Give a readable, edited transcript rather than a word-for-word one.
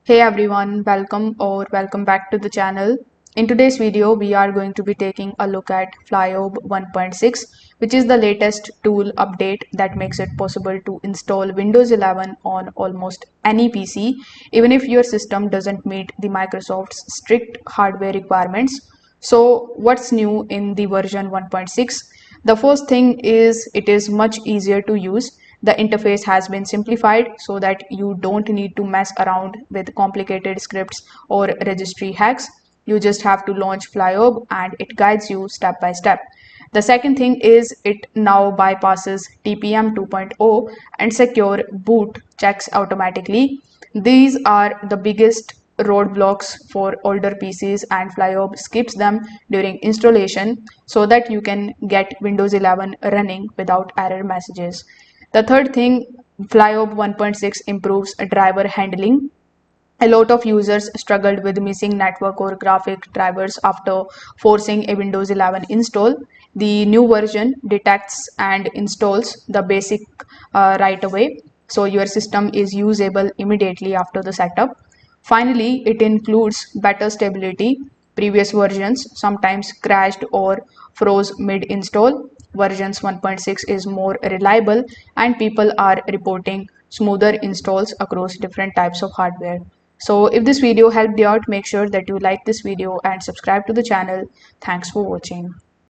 Hey everyone, welcome back to the channel. In today's video, we are going to be taking a look at FlyOb 1.6, which is the latest tool update that makes it possible to install Windows 11 on almost any PC, even if your system doesn't meet the Microsoft's strict hardware requirements. So, what's new in the version 1.6? The first thing is it is much easier to use. The interface has been simplified so that you don't need to mess around with complicated scripts or registry hacks. You just have to launch FlyOb and it guides you step by step. The second thing is it now bypasses TPM 2.0 and secure boot checks automatically. These are the biggest roadblocks for older PCs, and FlyOb skips them during installation so that you can get Windows 11 running without error messages. The third thing, FlyOb 1.6 improves driver handling. A lot of users struggled with missing network or graphic drivers after forcing a Windows 11 install. The new version detects and installs the basic right away, so your system is usable immediately after the setup. Finally, it includes better stability. Previous versions sometimes crashed or froze mid-install. Versions 1.6 is more reliable and people are reporting smoother installs across different types of hardware. So if this video helped you out, make sure that you like this video and subscribe to the channel. Thanks for watching.